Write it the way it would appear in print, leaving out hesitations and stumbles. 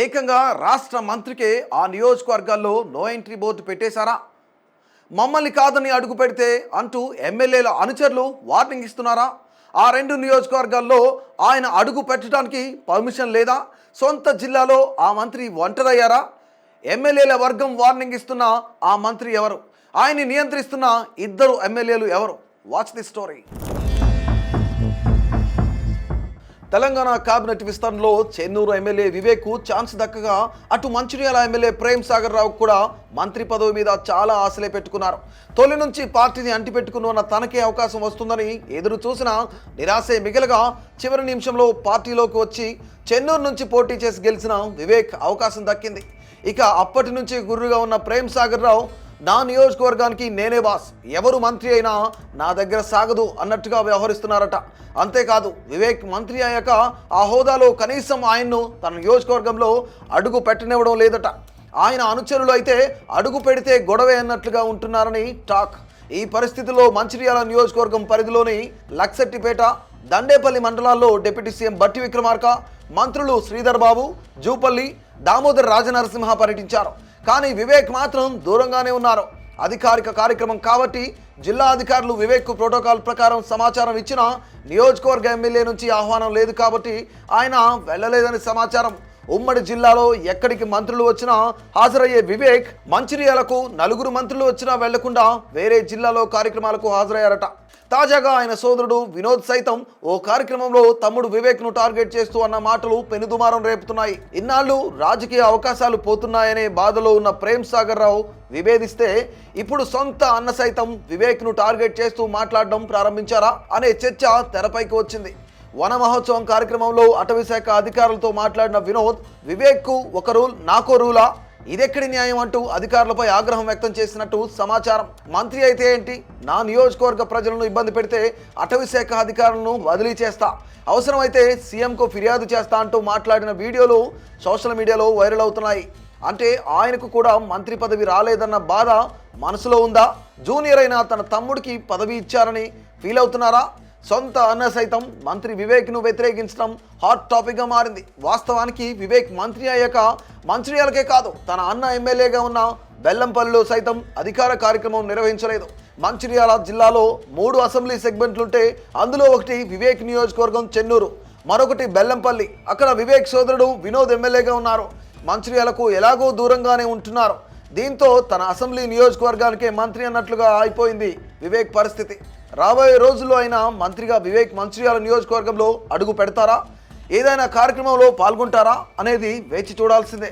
ఏకంగా రాష్ట్ర మంత్రికే ఆ నియోజకవర్గాల్లో నో ఎంట్రీ బోర్డు పెట్టేశారా? మమ్మల్ని కాదని అడుగు పెడితే అంటూ ఎమ్మెల్యేల అనుచరులు వార్నింగ్ ఇస్తున్నారా? ఆ రెండు నియోజకవర్గాల్లో ఆయన అడుగు పెట్టడానికి పర్మిషన్ లేదా? సొంత జిల్లాలో ఆ మంత్రి ఒంటరయ్యారా? ఎమ్మెల్యేల వర్గం వార్నింగ్ ఇస్తున్న ఆ మంత్రి ఎవరు? ఆయన్ని నియంత్రిస్తున్న ఇద్దరు ఎమ్మెల్యేలు ఎవరు? Watch the story. Telangana cabinet విస్తరణలో చెన్నూరు ఎమ్మెల్యే వివేక్ ఛాన్స్ దక్కగా అటు మంచిర్యాల ఎమ్మెల్యే ప్రేమ్ సాగర్ రావు కూడా మంత్రి పదవి మీద చాలా ఆశలే పెట్టుకున్నారు. తొలి నుంచి పార్టీని అంటిపెట్టుకుని ఉన్న తనకే అవకాశం వస్తుందని ఎదురు చూసిన నిరాశే మిగలగా చివరి నిమిషంలో పార్టీలోకి వచ్చి చెన్నూరు నుంచి పోటీ చేసి గెలిచిన వివేక్ అవకాశం దక్కింది. ఇక అప్పటి నుంచి గుర్రుగా ఉన్న ప్రేమ్ సాగర్ రావు నా నియోజకవర్గానికి నేనే బాస్, ఎవరు మంత్రి అయినా నా దగ్గర సాగదు అన్నట్టుగా వ్యవహరిస్తున్నారట. అంతేకాదు వివేక్ మంత్రి అయ్యాక ఆ హోదాలో కనీసం ఆయన్ను తన నియోజకవర్గంలో అడుగు పెట్టనివ్వడం లేదట. ఆయన అనుచరులు అయితే అడుగు పెడితే గొడవే అన్నట్లుగా ఉంటున్నారని టాక్. ఈ పరిస్థితుల్లో మంచిర్యాల నియోజకవర్గం పరిధిలోని లక్సెట్టిపేట, దండేపల్లి మండలాల్లో డిప్యూటీ సీఎం బట్టి విక్రమార్క, మంత్రులు శ్రీధర్ బాబు, జూపల్లి, దామోదర్ రాజనరసింహ పర్యటించారు. కానీ వివేక్ మాత్రం దూరంగానే ఉన్నారు. అధికారిక కార్యక్రమం కాబట్టి జిల్లా అధికారులు వివేక్ ప్రోటోకాల్ ప్రకారం సమాచారం ఇచ్చినా నియోజకవర్గ ఎమ్మెల్యే నుంచి ఆహ్వానం లేదు కాబట్టి ఆయన వెళ్ళలేదని సమాచారం. ఉమ్మడి జిల్లాలో ఎక్కడికి మంత్రులు వచ్చినా హాజరయ్యే వివేక్ మంచిర్యాలకు నలుగురు మంత్రులు వచ్చినా వెళ్లకుండా వేరే జిల్లాలో కార్యక్రమాలకు హాజరయ్యారట. తాజాగా ఆయన సోదరుడు వినోద్ సైతం ఓ కార్యక్రమంలో తమ్ముడు వివేక్ను టార్గెట్ చేస్తూ అన్న మాటలు పెనుదుమారం రేపుతున్నాయి. ఇన్నాళ్ళు రాజకీయ అవకాశాలు పోతున్నాయనే బాధలో ఉన్న ప్రేమ్ సాగర్ రావు విభేదిస్తే ఇప్పుడు సొంత అన్న సైతం వివేక్ను టార్గెట్ చేస్తూ మాట్లాడడం ప్రారంభించారా అనే చర్చ తెరపైకి వచ్చింది. వన మహోత్సవం కార్యక్రమంలో అటవీశాఖ అధికారులతో మాట్లాడిన వినోద్ వివేక్కు ఒక రూల్ నాకో రూలా, ఇదెక్కడి న్యాయం అంటూ అధికారులపై ఆగ్రహం వ్యక్తం చేసినట్టు సమాచారం. మంత్రి అయితే ఏంటి, నా నియోజకవర్గ ప్రజలను ఇబ్బంది పెడితే అటవీశాఖ అధికారులను బదిలీ చేస్తా, అవసరమైతే సీఎంకు ఫిర్యాదు చేస్తా అంటూ మాట్లాడిన వీడియోలు సోషల్ మీడియాలో వైరల్ అవుతున్నాయి. అంటే ఆయనకు కూడా మంత్రి పదవి రాలేదన్న బాధ మనసులో ఉందా? జూనియర్ అయిన తన తమ్ముడికి పదవి ఇచ్చారని ఫీల్ అవుతున్నారా? సొంత అన్న సైతం మంత్రి వివేక్ను వ్యతిరేకించడం హాట్ టాపిక్గా మారింది. వాస్తవానికి వివేక్ మంత్రి అయ్యాక మంచిర్యాలకే కాదు తన అన్న ఎమ్మెల్యేగా ఉన్న బెల్లంపల్లిలో సైతం అధికార కార్యక్రమం నిర్వహించలేదు. మంచిర్యాల జిల్లాలో 3 అసెంబ్లీ సెగ్మెంట్లుంటే అందులో ఒకటి వివేక్ నియోజకవర్గం చెన్నూరు, మరొకటి బెల్లంపల్లి. అక్కడ వివేక్ సోదరుడు వినోద్ ఎమ్మెల్యేగా ఉన్నారు. మంచిర్యాలకు ఎలాగో దూరంగానే ఉంటున్నారు. దీంతో తన అసెంబ్లీ నియోజకవర్గానికే మంత్రి అన్నట్లుగా అయిపోయింది వివేక్ పరిస్థితి. రాబోయే రోజుల్లో అయినా మంత్రిగా వివేక్ మంచిర్యాల నియోజకవర్గంలో అడుగు పెడతారా, ఏదైనా కార్యక్రమంలో పాల్గొంటారా అనేది వేచి చూడాల్సిందే.